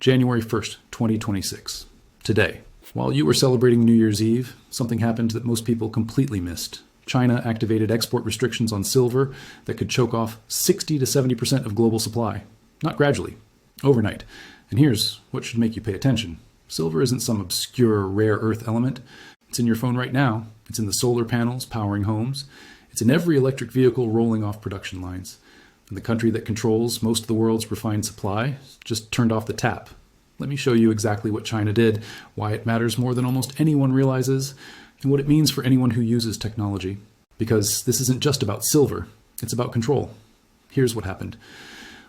January 1st, 2026. Today, while you were celebrating New Year's Eve, something happened that most people completely missed. China activated export restrictions on silver that could choke off 60 to 70% of global supply. Not gradually, overnight. And here's what should make you pay attention. Silver isn't some obscure rare earth element. It's in your phone right now. It's in the solar panels powering homes. It's in every electric vehicle rolling off production lines. And the country that controls most of the world's refined supply just turned off the tap. Let me show you exactly what China did, why it matters more than almost anyone realizes, and what it means for anyone who uses technology. Because this isn't just about silver, it's about control. Here's what happened.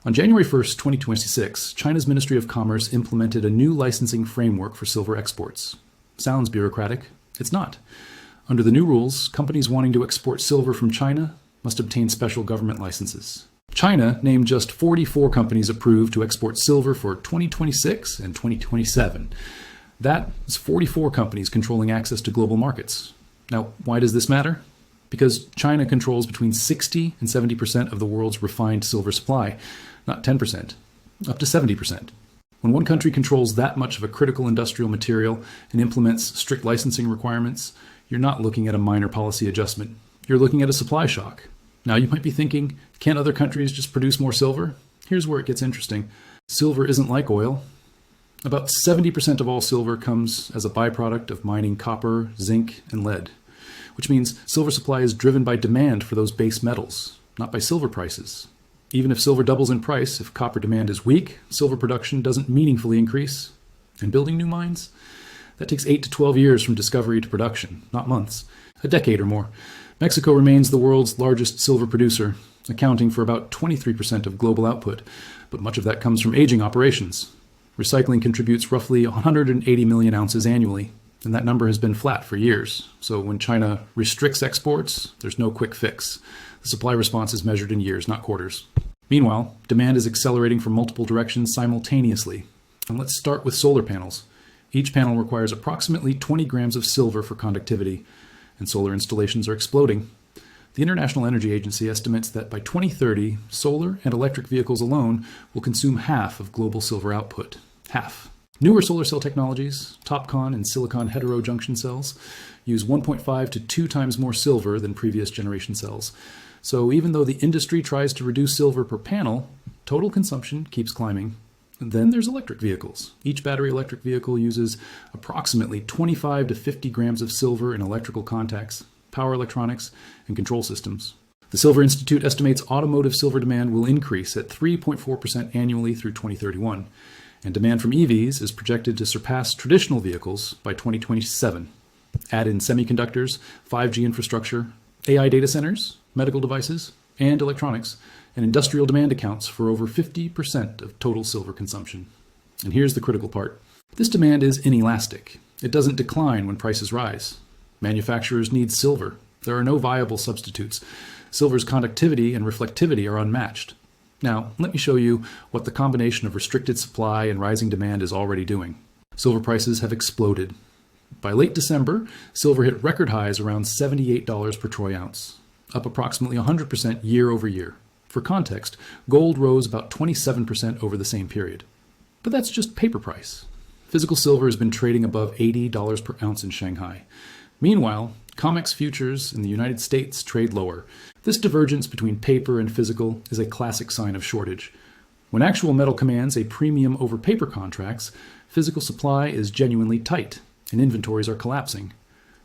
On January 1st, 2026, China's Ministry of Commerce implemented a new licensing framework for silver exports. Sounds bureaucratic. It's not. Under the new rules, companies wanting to export silver from China must obtain special government licenses. China named just 44 companies approved to export silver for 2026 and 2027. That is 44 companies controlling access to global markets. Now, why does this matter? Because China controls between 60 and 70% of the world's refined silver supply, not 10%, up to 70%. When one country controls that much of a critical industrial material and implements strict licensing requirements, you're not looking at a minor policy adjustment. You're looking at a supply shock. Now you might be thinking, can't other countries just produce more silver? Here's where it gets interesting. Silver isn't like oil. About 70% of all silver comes as a byproduct of mining copper, zinc, and lead, which means silver supply is driven by demand for those base metals, not by silver prices. Even if silver doubles in price, if copper demand is weak, silver production doesn't meaningfully increase. And building new mines? That takes 8 to 12 years from discovery to production, not months, a decade or more. Mexico remains the world's largest silver producer, accounting for about 23% of global output, but much of that comes from aging operations. Recycling contributes roughly 180 million ounces annually, and that number has been flat for years. So when China restricts exports, there's no quick fix. The supply response is measured in years, not quarters. Meanwhile, demand is accelerating from multiple directions simultaneously. And let's start with solar panels. Each panel requires approximately 20 grams of silver for conductivity, and solar installations are exploding. The International Energy Agency estimates that by 2030, solar and electric vehicles alone will consume half of global silver output. Half. Newer solar cell technologies, TOPCon and silicon heterojunction cells, use 1.5 to 2 times more silver than previous generation cells. So even though the industry tries to reduce silver per panel, total consumption keeps climbing. And then there's electric vehicles. Each battery electric vehicle uses approximately 25 to 50 grams of silver in electrical contacts, power electronics, and control systems. The Silver Institute estimates automotive silver demand will increase at 3.4% annually through 2031, and demand from EVs is projected to surpass traditional vehicles by 2027. Add in semiconductors, 5G infrastructure, AI data centers, medical devices, and electronics, and industrial demand accounts for over 50% of total silver consumption. And here's the critical part. This demand is inelastic. It doesn't decline when prices rise. Manufacturers need silver. There are no viable substitutes. Silver's conductivity and reflectivity are unmatched. Now, let me show you what the combination of restricted supply and rising demand is already doing. Silver prices have exploded. By late December, silver hit record highs around $78 per troy ounce, up approximately 100% year over year. For context, gold rose about 27% over the same period. But that's just paper price. Physical silver has been trading above $80 per ounce in Shanghai. Meanwhile, COMEX futures in the United States trade lower. This divergence between paper and physical is a classic sign of shortage. When actual metal commands a premium over paper contracts, physical supply is genuinely tight, and inventories are collapsing.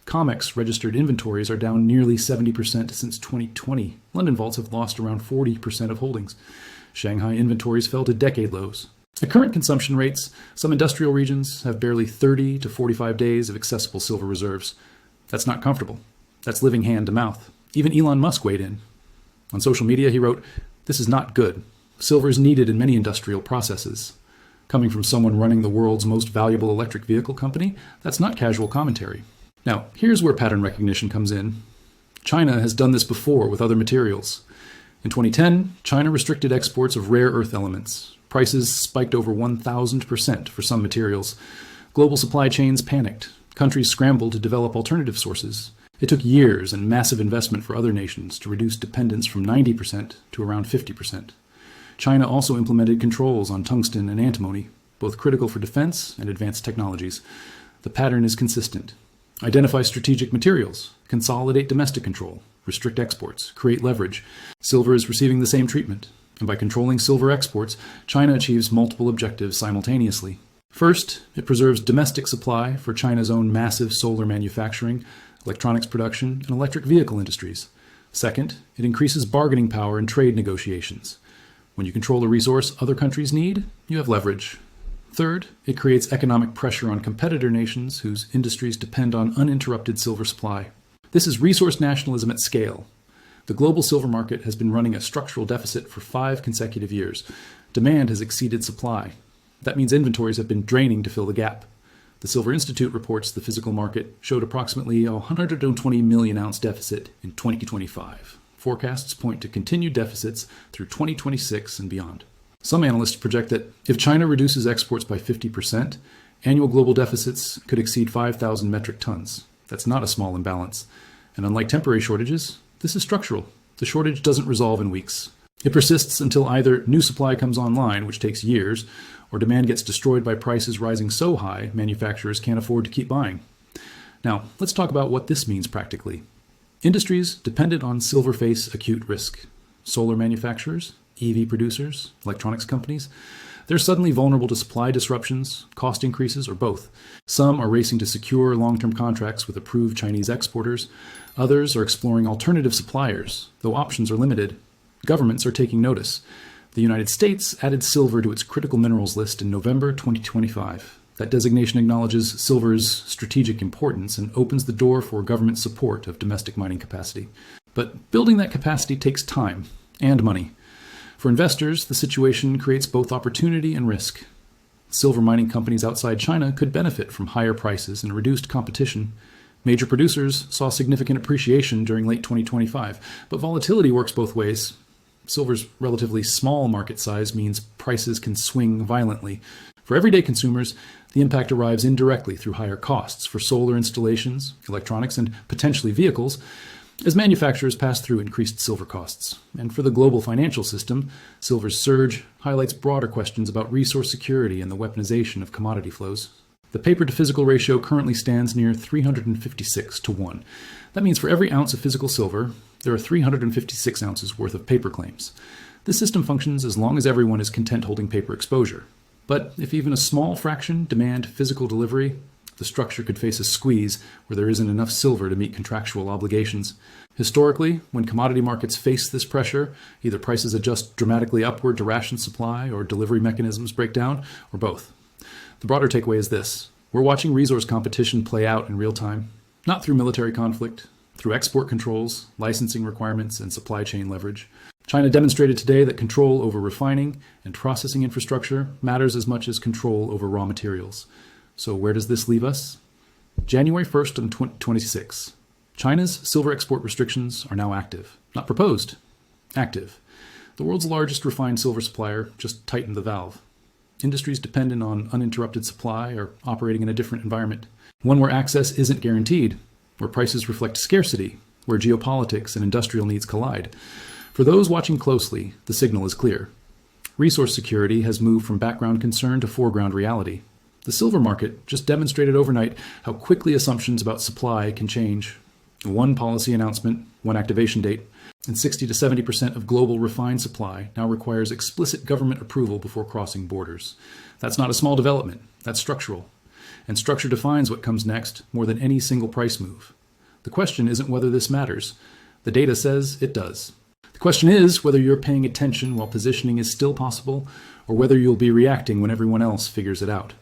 COMEX registered inventories are down nearly 70% since 2020. London vaults have lost around 40% of holdings. Shanghai inventories fell to decade lows. At current consumption rates, some industrial regions have barely 30 to 45 days of accessible silver reserves. That's not comfortable. That's living hand to mouth. Even Elon Musk weighed in. On social media, he wrote, "This is not good. Silver is needed in many industrial processes." Coming from someone running the world's most valuable electric vehicle company, that's not casual commentary. Now, here's where pattern recognition comes in. China has done this before with other materials. In 2010, China restricted exports of rare earth elements. Prices spiked over 1,000% for some materials. Global supply chains panicked. Countries scrambled to develop alternative sources. It took years and massive investment for other nations to reduce dependence from 90% to around 50%. China also implemented controls on tungsten and antimony. both critical for defense and advanced technologies. The pattern is consistent. Identify strategic materials, consolidate domestic control, restrict exports, create leverage. Silver is receiving the same treatment. And by controlling silver exports, China achieves multiple objectives simultaneously. First, it preserves domestic supply for China's own massive solar manufacturing, electronics production, and electric vehicle industries. Second, it increases bargaining power in trade negotiations. When you control a resource other countries need, you have leverage. Third, it creates economic pressure on competitor nations whose industries depend on uninterrupted silver supply. This is resource nationalism at scale. The global silver market has been running a structural deficit for 5 consecutive years. Demand has exceeded supply. That means inventories have been draining to fill the gap. The Silver Institute reports the physical market showed approximately a 120 million ounce deficit in 2025. Forecasts point to continued deficits through 2026 and beyond. Some analysts project that if China reduces exports by 50%, annual global deficits could exceed 5,000 metric tons. That's not a small imbalance. And unlike temporary shortages, this is structural. The shortage doesn't resolve in weeks. It persists until either new supply comes online, which takes years, or demand gets destroyed by prices rising so high manufacturers can't afford to keep buying. Now, let's talk about what this means practically. Industries dependent on silver face acute risk. Solar manufacturers, EV producers, electronics companies, they're suddenly vulnerable to supply disruptions, cost increases, or both. Some are racing to secure long-term contracts with approved Chinese exporters. Others are exploring alternative suppliers, though options are limited. Governments are taking notice. The United States added silver to its critical minerals list in November 2025. That designation acknowledges silver's strategic importance and opens the door for government support of domestic mining capacity. But building that capacity takes time and money. For investors, the situation creates both opportunity and risk. Silver mining companies outside China could benefit from higher prices and reduced competition. Major producers saw significant appreciation during late 2025, but volatility works both ways. Silver's relatively small market size means prices can swing violently. For everyday consumers, the impact arrives indirectly through higher costs for solar installations, electronics, and potentially vehicles, as manufacturers pass through increased silver costs. And for the global financial system, silver's surge highlights broader questions about resource security and the weaponization of commodity flows. The paper-to-physical ratio currently stands near 356 to 1. That means for every ounce of physical silver, there are 356 ounces worth of paper claims. This system functions as long as everyone is content holding paper exposure. But if even a small fraction demand physical delivery, the structure could face a squeeze where there isn't enough silver to meet contractual obligations. Historically, when commodity markets face this pressure, either prices adjust dramatically upward to ration supply or delivery mechanisms break down, or both. The broader takeaway is this. We're watching resource competition play out in real time, not through military conflict, through export controls, licensing requirements, and supply chain leverage. China demonstrated today that control over refining and processing infrastructure matters as much as control over raw materials. So where does this leave us? January 1st of 2026. China's silver export restrictions are now active. Not proposed, active. The world's largest refined silver supplier just tightened the valve. Industries dependent on uninterrupted supply are operating in a different environment. One where access isn't guaranteed, where prices reflect scarcity, where geopolitics and industrial needs collide. For those watching closely, the signal is clear. Resource security has moved from background concern to foreground reality. The silver market just demonstrated overnight how quickly assumptions about supply can change. One policy announcement, one activation date, and 60 to 70% of global refined supply now requires explicit government approval before crossing borders. That's not a small development, that's structural. And structure defines what comes next more than any single price move. The question isn't whether this matters. The data says it does. The question is whether you're paying attention while positioning is still possible, or whether you'll be reacting when everyone else figures it out.